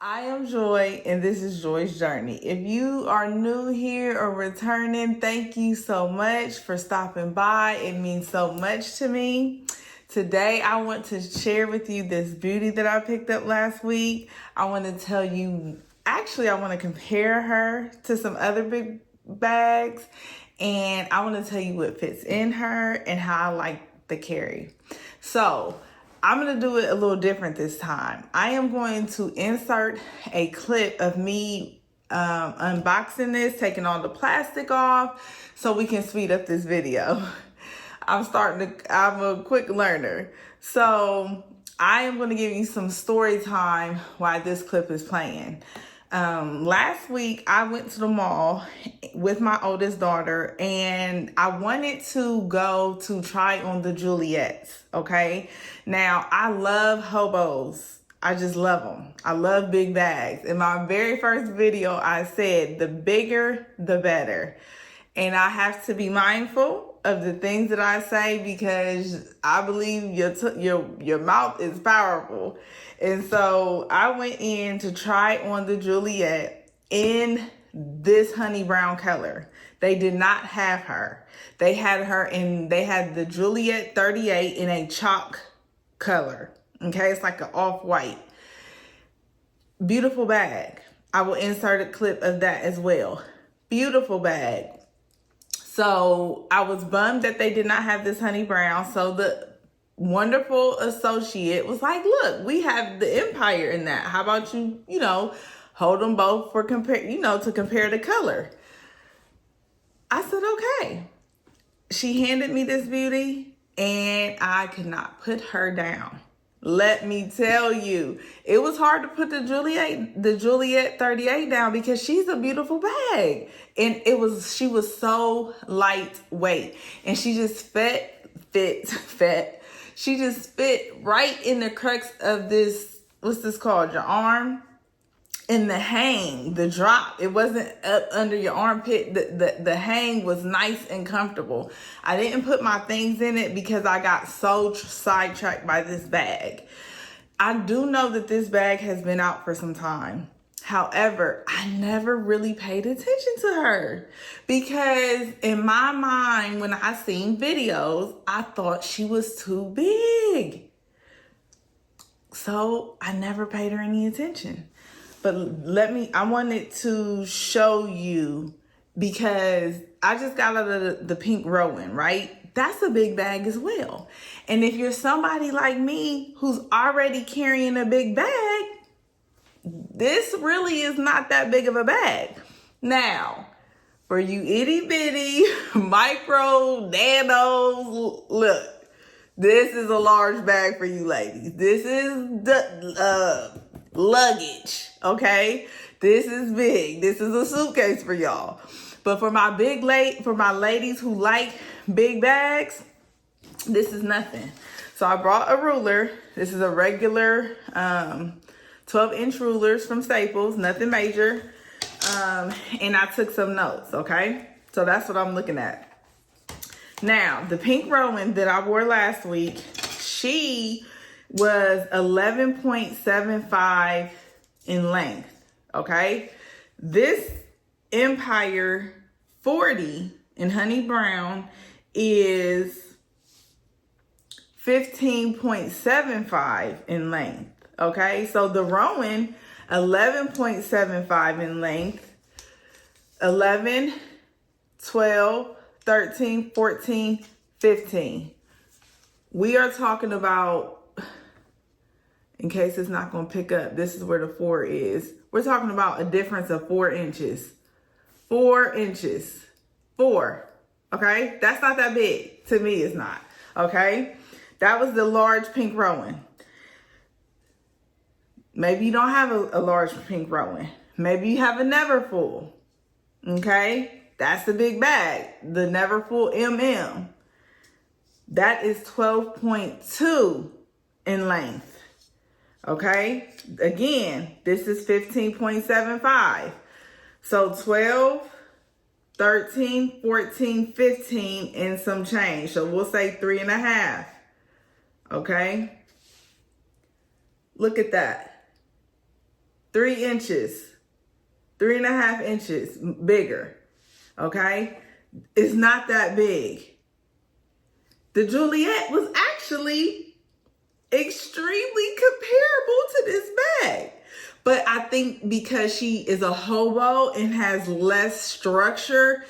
I am Joy, and this is Joy's Journey. If you are new here or returning, thank you so much for stopping by. It means so much to me. Today, I want to share with you this beauty that I picked up last week. I want to tell you, I want to compare her to some other big bags, and I want to tell you what fits in her and how I like the carry. So, I'm going to do it a little different this time. I am going to insert a clip of me unboxing this, taking all the plastic off so we can speed up this video. I'm a quick learner. So I am going to give you some story time while this clip is playing. Last week I went to the mall with my oldest daughter and I wanted to go to try on the Juliets. Okay. Now I love hobos. I just love them. I love big bags. In my very first video, I said the bigger, the better. And I have to be mindful of the things that I say because I believe your mouth is powerful. And so I went in to try on the Juliet in this honey brown color. They did not have her. They had the Juliet 38 in a chalk color. Okay, it's like an off-white. Beautiful bag. I will insert a clip of that as well. Beautiful bag. So I was bummed that they did not have this honey brown. So the wonderful associate was like, look, we have the Empire in that. How about you hold them both to compare the color. I said, okay. She handed me this beauty and I could not put her down. Let me tell you, it was hard to put the Juliet 38 down because she's a beautiful bag. And she was so lightweight and she just fit. She just fit right in the crux of this, what's this called? Your arm. And the hang, the drop, it wasn't up under your armpit. The hang was nice and comfortable. I didn't put my things in it because I got so sidetracked by this bag. I do know that this bag has been out for some time. However, I never really paid attention to her because in my mind, when I seen videos, I thought she was too big. So I never paid her any attention. But I wanted to show you because I just got out of the pink Rowan, right? That's a big bag as well. And if you're somebody like me who's already carrying a big bag, this really is not that big of a bag. Now, for you itty bitty micro nanos, look, this is a large bag for you ladies. This is the luggage, okay? This is big. This is a suitcase for y'all. But for my ladies who like big bags, this is nothing. So I brought a ruler. This is a regular 12-inch rulers from Staples, nothing major. And I took some notes, okay? So that's what I'm looking at. Now, the pink Rowan that I wore last week, she was 11.75 in length, okay? This Empire 40 in honey brown is 15.75 in length, okay? So the Rowan, 11.75 in length, 11, 12, 13, 14, 15. We are talking about, in case it's not going to pick up, this is where the 4 is. We're talking about a difference of 4 inches. 4 inches. 4. Okay? That's not that big. To me, it's not. Okay? That was the large pink Rowan. Maybe you don't have a large pink Rowan. Maybe you have a Neverfull. Okay? That's the big bag. The Neverfull MM. That is 12.2 in length. Okay, again, this is 15.75. So 12, 13, 14, 15, and some change. So we'll say 3.5. Okay, look at that. 3 inches, 3.5 inches bigger. Okay? It's not that big. The Juliet was actually extremely comparable to this bag. But I think because she is a hobo and has less structure,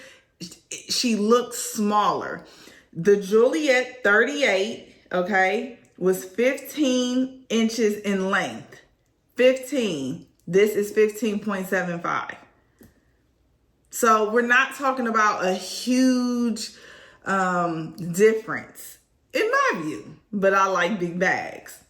she looks smaller. The Juliet 38, okay, was 15 inches in length. 15. This is 15.75. So we're not talking about a huge difference in my view, but I like big bags.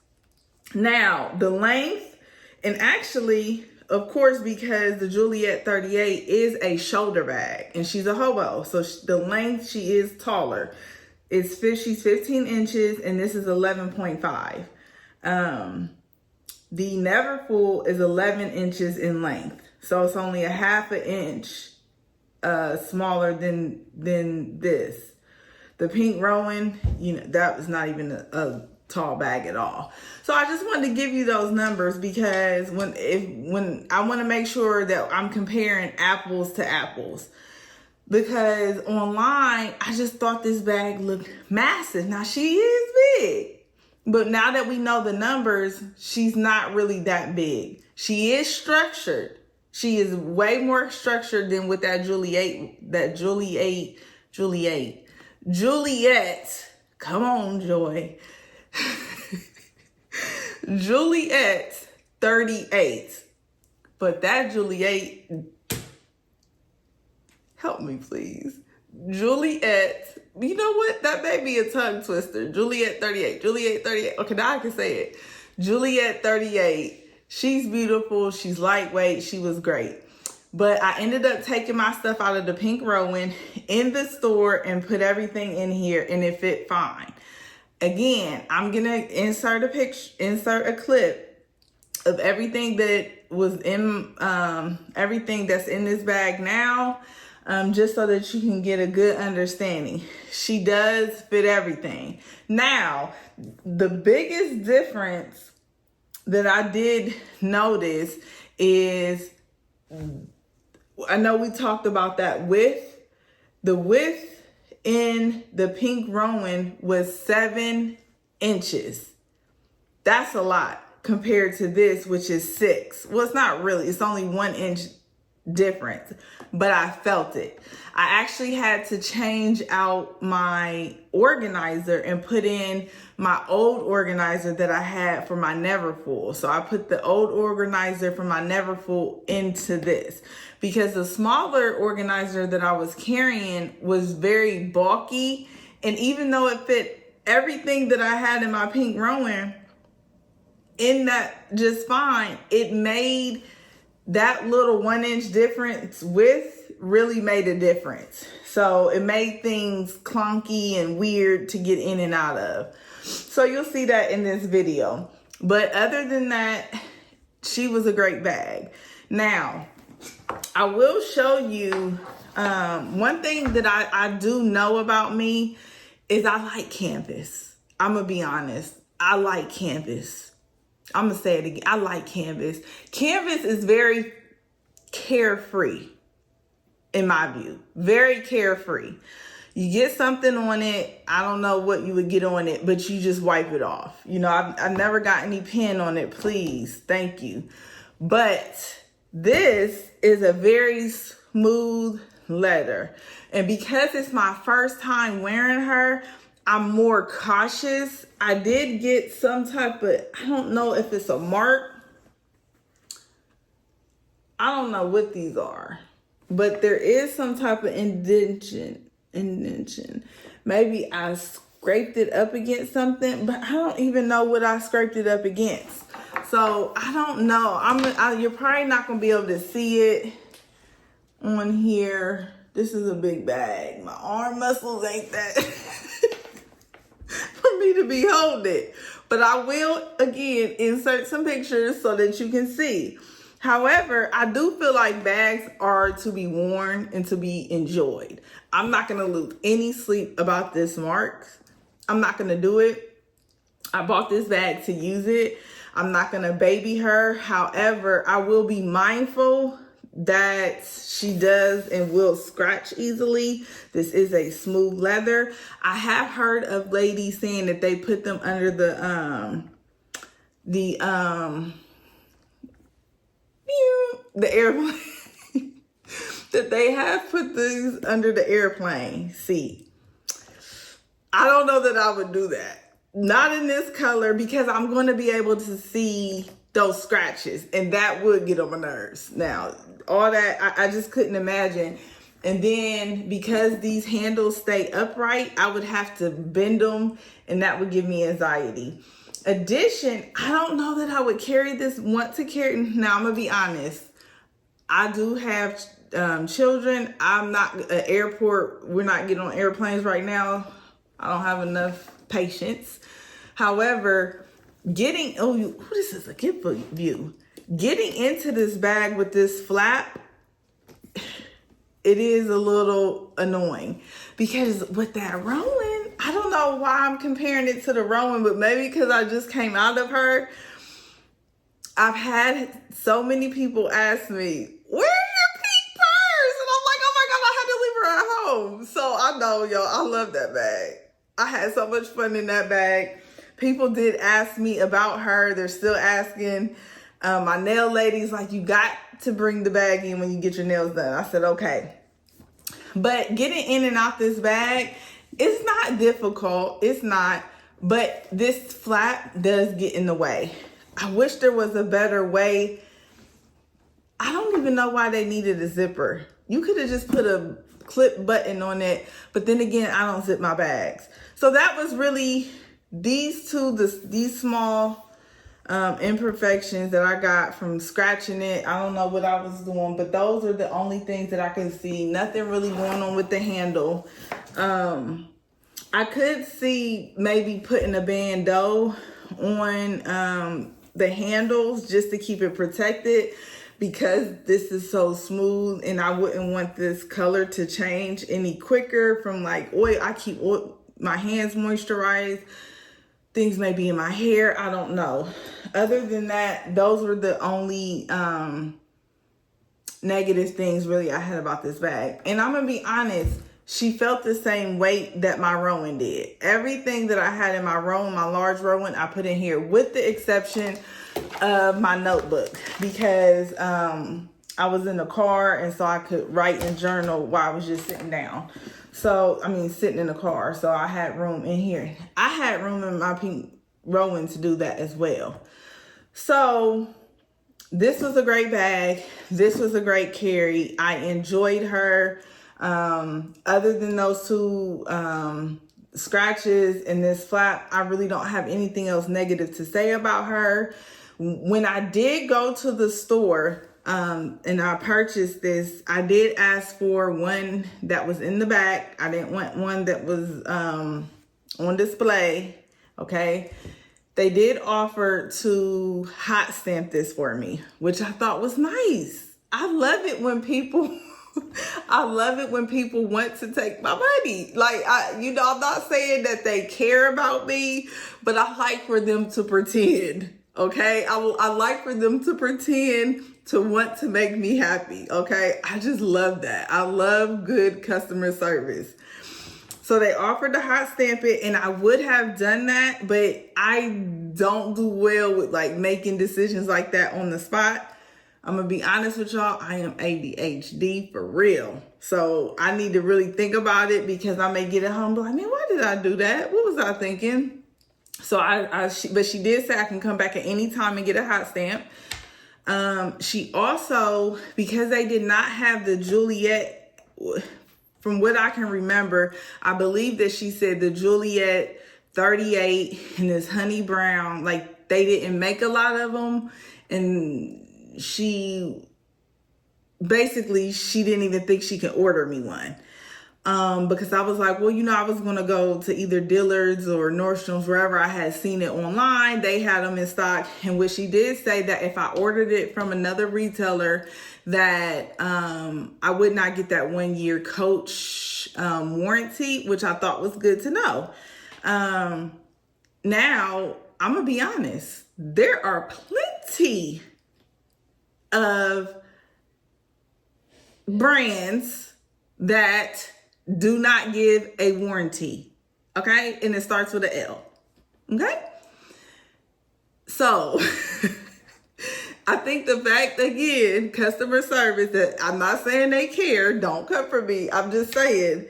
Now, the length, and actually, of course, because the Juliet 38 is a shoulder bag and she's a hobo, so the length, she is taller. She's 15 inches and this is 11.5. The Neverfull is 11 inches in length, so it's only a half an inch smaller than this. The Pink Rowan, that was not even a tall bag at all. So I just wanted to give you those numbers because when I want to make sure that I'm comparing apples to apples. Because online, I just thought this bag looked massive. Now she is big, but now that we know the numbers, she's not really that big. She is structured. She is way more structured than with that Juliet. Come on, Joy. Juliet 38. But that Juliet, help me please. Juliet, you know what? That may be a tongue twister. Juliet 38. Juliet 38. Okay, now I can say it. Juliet 38. She's beautiful. She's lightweight. She was great. But I ended up taking my stuff out of the Pink Rowan in the store and put everything in here and it fit fine. Again, I'm going to insert a clip of everything that was in, everything that's in this bag now, just so that you can get a good understanding. She does fit everything. Now, the biggest difference that I did notice is, I know we talked about that width. The width in the Pink Rowan was 7 inches. That's a lot compared to this, which is 6. Well, it's not really. It's only 1 inch difference, but I felt it. I actually had to change out my organizer and put in my old organizer that I had for my Neverfull. So I put the old organizer for my Neverfull into this because the smaller organizer that I was carrying was very bulky. And even though it fit everything that I had in my Pink Rowan in that just fine, it made that little 1 inch difference width really made a difference. So it made things clunky and weird to get in and out of. So you'll see that in this video. But other than that, she was a great bag. Now, I will show you one thing that I do know about me is I like canvas. I'm going to be honest. I like canvas. I'm going to say it again. I like canvas. Canvas is very carefree, in my view. Very carefree. You get something on it. I don't know what you would get on it, but you just wipe it off. I've never got any pen on it. Please. Thank you. But this is a very smooth leather. And because it's my first time wearing her, I'm more cautious. I did get some type of, I don't know if it's a mark. I don't know what these are, but there is some type of indentation. Maybe I scraped it up against something, but I don't even know what I scraped it up against. So I don't know. You're probably not going to be able to see it on here. This is a big bag. My arm muscles ain't that for me to be holding it. But I will, again, insert some pictures so that you can see. However, I do feel like bags are to be worn and to be enjoyed. I'm not going to lose any sleep about this mark. I'm not going to do it. I bought this bag to use it. I'm not going to baby her. However, I will be mindful that she does and will scratch easily. This is a smooth leather. I have heard of ladies saying that they put them under the airplane. That they have put these under the airplane seat. I don't know that I would do that. Not in this color, because I'm going to be able to see those scratches, and that would get on my nerves. Now, all that, I just couldn't imagine. And then because these handles stay upright, I would have to bend them, and that would give me anxiety. Addition, I don't know that I would want to carry. Now, I'm going to be honest. I do have children. I'm not at airport. We're not getting on airplanes right now. I don't have enough patience. However, this is a good view. Getting into this bag with this flap, it is a little annoying, because with that Rowan, I don't know why I'm comparing it to the Rowan, but maybe because I just came out of her. I've had so many people ask me, where's your pink purse? And I'm like, oh my God, I had to leave her at home. So I know, y'all, I love that bag. I had so much fun in that bag. People did ask me about her. They're still asking. My nail lady's like, you got to bring the bag in when you get your nails done. I said, okay. But getting in and out this bag, it's not difficult. It's not. But this flap does get in the way. I wish there was a better way. I don't even know why they needed a zipper. You could have just put a clip button on it. But then again, I don't zip my bags. So that was really these small imperfections that I got from scratching it. I don't know what I was doing, but those are the only things that I could see. Nothing really going on with the handle. I could see maybe putting a bandeau on the handles just to keep it protected, because this is so smooth and I wouldn't want this color to change any quicker from like oil. I keep my hands moisturized. Things may be in my hair. I don't know. Other than that, those were the only negative things really I had about this bag. And I'm going to be honest, she felt the same weight that my Rowan did. Everything that I had in my Rowan, my large Rowan, I put in here, with the exception of my notebook, because I was in the car and so I could write and journal while I was just sitting down. So, sitting in the car. So I had room in here. I had room in my pink Rowan to do that as well. So this was a great bag. This was a great carry. I enjoyed her. Other than those two scratches and this flap, I really don't have anything else negative to say about her. When I did go to the store and I purchased this, I did ask for one that was in the back. I didn't want one that was on display. Okay. They did offer to hot stamp this for me, which I thought was nice. I love it when people want to take my money. Like, I'm not saying that they care about me, but I like for them to pretend. Okay. I like for them to pretend to want to make me happy. Okay. I just love that. I love good customer service. So they offered to hot stamp it, and I would have done that, but I don't do well with like making decisions like that on the spot. I'm gonna be honest with y'all, I am ADHD for real. So I need to really think about it, because I may get it home and be like, man, why did I do that? What was I thinking? So but she did say I can come back at any time and get a hot stamp. She also, because they did not have the Juliet, from what I can remember, I believe that she said the Juliet 38 and this honey brown, like they didn't make a lot of them. And she didn't even think she could order me one. Because I was like, well, I was going to go to either Dillard's or Nordstrom's, wherever I had seen it online. They had them in stock. And what she did say, that if I ordered it from another retailer, that I would not get that 1 year Coach warranty, which I thought was good to know. Now, I'm going to be honest. there are plenty of brands that do not give a warranty. Okay? And it starts with an L. Okay? So, I think the fact, again, customer service, that I'm not saying they care, don't come for me. I'm just saying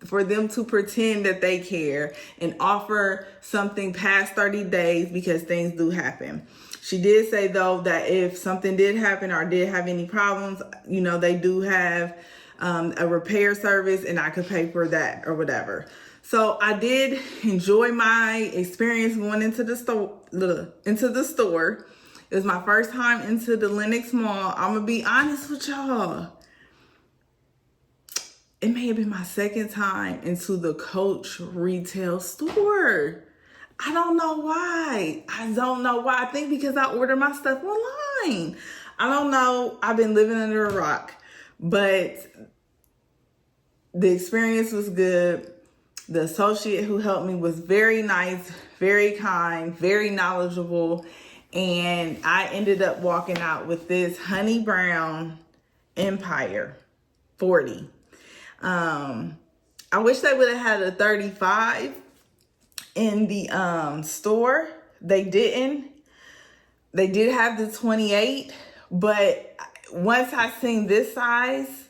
for them to pretend that they care and offer something past 30 days because things do happen. She did say, though, that if something did happen or did have any problems, you know, they do have a repair service and I could pay for that or whatever. So I did enjoy my experience going into the store. It was my first time into the Lenox Mall. I'm gonna be honest with y'all. It may have been my second time into the Coach retail store. I don't know why. I think because I order my stuff online. I don't know. I've been living under a rock. But the experience was good. The associate who helped me was very nice, very kind, very knowledgeable. And I ended up walking out with this honey brown Empire 40. I wish they would have had a 35 in the store. They didn't. They did have the 28, but once I seen this size,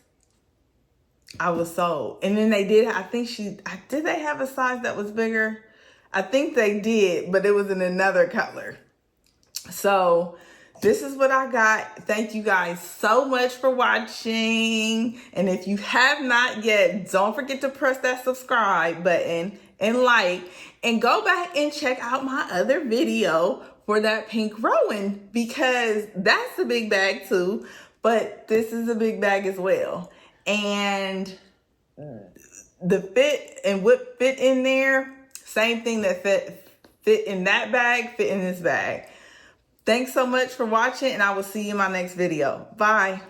I was sold. And then they did, did they have a size that was bigger? I think they did, but it was in another color. So this is what I got. Thank you guys so much for watching. And if you have not yet, don't forget to press that subscribe button and like, and go back and check out my other video for that pink Rowan, because that's a big bag too, but this is a big bag as well. And the fit and what fit in there, same thing that fit in that bag, fit in this bag. Thanks so much for watching, and I will see you in my next video. Bye.